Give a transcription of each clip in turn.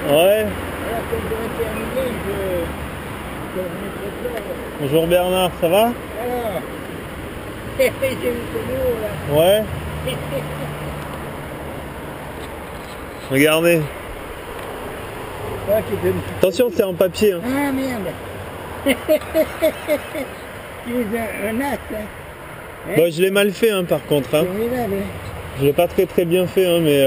Ouais. Alors, quand j'aurai terminé, je remettrai ça. Bonjour Bernard, ça va? Alors, j'ai vu ce mot là. Ouais. Regardez. Ouais, tu peux me... Attention, c'est en papier. Hein. Ah merde. Tu es un as, hein. Bah, je l'ai mal fait hein, par contre. Hein. Formidable, hein. Je l'ai pas très bien fait, hein, mais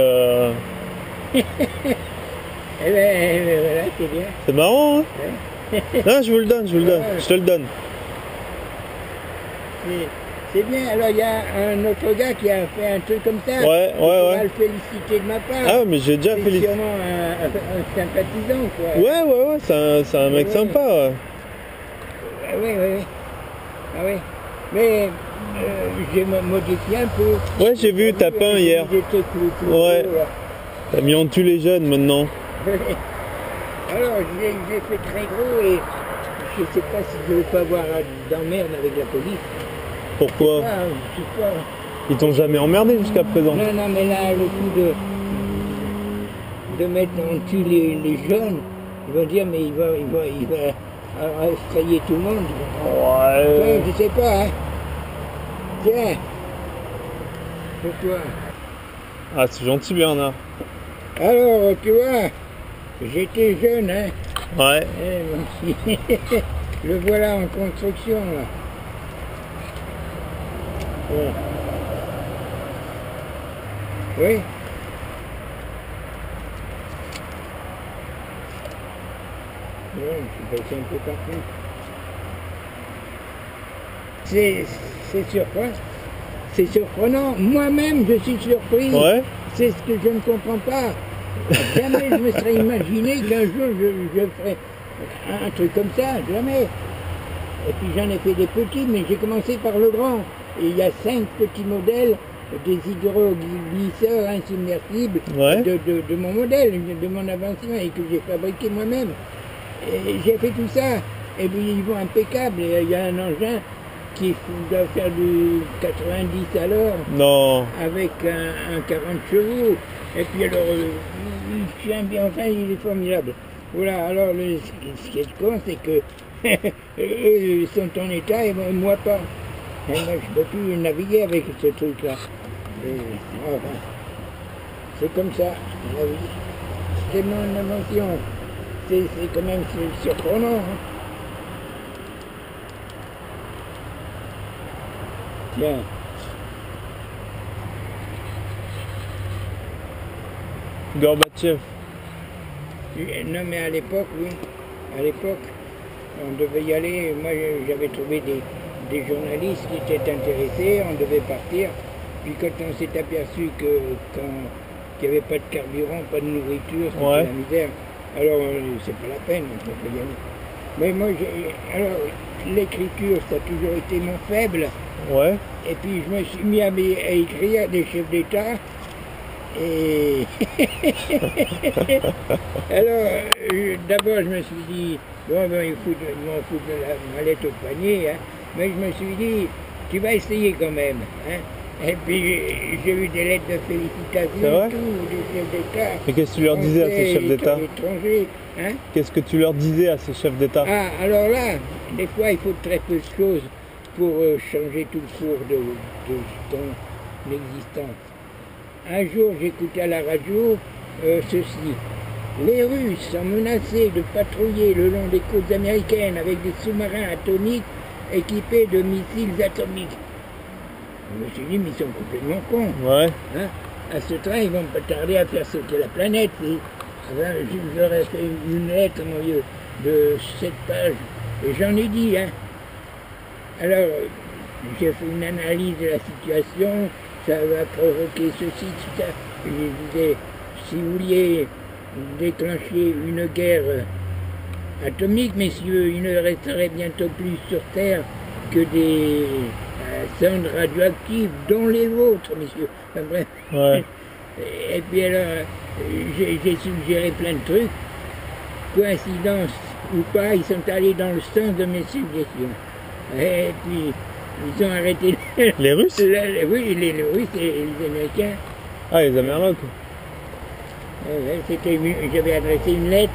Eh ben voilà, c'est bien. c'est marrant. Hein. Ouais. Non, je vous le donne, je te le donne. C'est bien. Alors il y a un autre gars qui a fait un truc comme ça. Ouais. On va le féliciter de ma part. Ah, mais j'ai déjà C'est félicité. sûrement un sympathisant, quoi. Ouais, c'est un mec sympa. Ouais. Oui. Ah oui. Mais j'ai modifié un peu. Ouais, j'ai vu, t'as peint hier. Ouais. T'as mis en tue les jeunes maintenant. Alors, j'ai fait très gros et je sais pas si je vais pas avoir d'emmerde avec la police. Pourquoi? Je sais pas. Ils t'ont jamais emmerdé jusqu'à présent? Non, mais là, le coup de mettre en tue les jeunes, ils vont dire, mais il va effrayer tout le monde. Ouais. Je sais pas, hein. Tiens. Pourquoi? Ah, c'est gentil Bernard. Alors, tu vois, j'étais jeune, hein. Ouais. Le voilà en construction, là. Ouais. Oui. Ouais, je suis passé un peu partout. C'est surprenant. C'est surprenant. Moi-même, je suis surpris. Ouais. C'est ce que je ne comprends pas. Jamais je me serais imaginé qu'un jour je ferais un truc comme ça. Jamais. Et puis j'en ai fait des petits, mais j'ai commencé par le grand. Et il y a 5 petits modèles des hydroglisseurs insubmersibles de mon modèle, de mon avancement, et que j'ai fabriqué moi-même. Et j'ai fait tout ça. Et puis ils vont impeccables. Et il y a un engin qui doit faire du 90 à l'heure. Non. Avec un 40 chevaux. Et puis alors, il tient bien, enfin, il est formidable. Voilà, alors ce qui est con, c'est que eux sont en état et moi pas. Et moi, je ne peux plus naviguer avec ce truc-là. Enfin, c'est comme ça, la vie. C'est mon émotion. C'est quand même surprenant. Hein. Tiens. Gorbatchev. Non mais à l'époque, oui. À l'époque, on devait y aller. Moi j'avais trouvé des journalistes qui étaient intéressés, on devait partir. Puis quand on s'est aperçu qu'il n'y avait pas de carburant, pas de nourriture, c'était la misère. Alors c'est pas la peine, on peut y aller. Mais moi, alors l'écriture, ça a toujours été mon faible. Ouais. Et puis je me suis mis à écrire des chefs d'État. Et alors, d'abord je me suis dit, bon, ils m'en foutent la mallette au panier, hein. Mais je me suis dit, tu vas essayer quand même. Hein. Et puis j'ai eu des lettres de félicitations, tout, des chefs d'État. Et qu'est-ce que tu leur disais à ces chefs d'État? Hein. Qu'est-ce que tu leur disais à ces chefs d'État? Ah, alors là, des fois il faut très peu de choses pour changer tout le cours de ton existence. Un jour, j'écoutais à la radio ceci. Les Russes sont menacés de patrouiller le long des côtes américaines avec des sous-marins atomiques équipés de missiles atomiques. Je me suis dit, mais ils sont complètement cons. Ouais. Hein? À ce train, ils vont pas tarder à faire sauter la planète. J'aurais fait une lettre, mon vieux, de 7 pages. Et j'en ai dit, hein. Alors, j'ai fait une analyse de la situation. Ça va provoquer ceci, tout ça. Je disais, si vous vouliez déclencher une guerre atomique, messieurs, il ne resterait bientôt plus sur Terre que des sondes radioactives, dont les vôtres, messieurs. Enfin, bref. Ouais. Et puis alors, j'ai suggéré plein de trucs. Coïncidence ou pas, ils sont allés dans le sens de mes suggestions. Et puis, Ils ont arrêté Les Russes? oui, les Russes et les Américains. Ah, les Amerlocs. J'avais adressé une lettre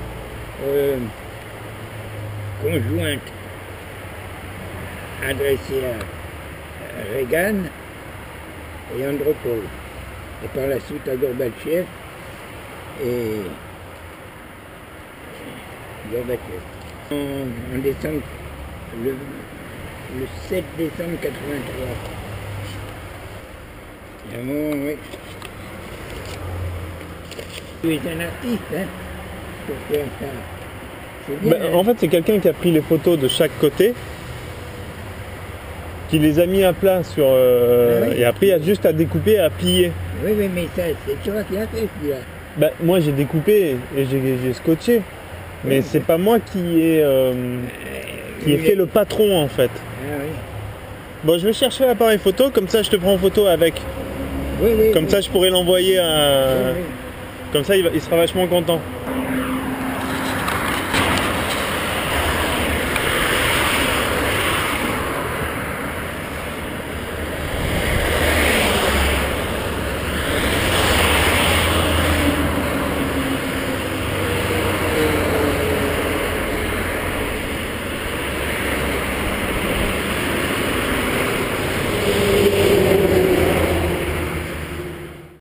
conjointe adressée à Reagan et Andropov, et par la suite à Gorbatchev et Gorbatchev. En décembre, le 7 décembre 83. Ah bon, oui. Tu es un artiste, hein, pour faire ça. C'est bien, En fait, c'est quelqu'un qui a pris les photos de chaque côté, qui les a mis à plat sur... oui. Et après, il y a juste à découper et à plier. Oui, mais ça, c'est toi qui as fait celui-là. Moi, j'ai découpé et j'ai scotché. Mais Oui. c'est pas moi qui ai fait le patron, en fait. Ah oui. Bon, je vais chercher l'appareil photo, comme ça je te prends en photo avec. Oui, Comme ça je pourrais l'envoyer à... oui. Comme ça il sera vachement content.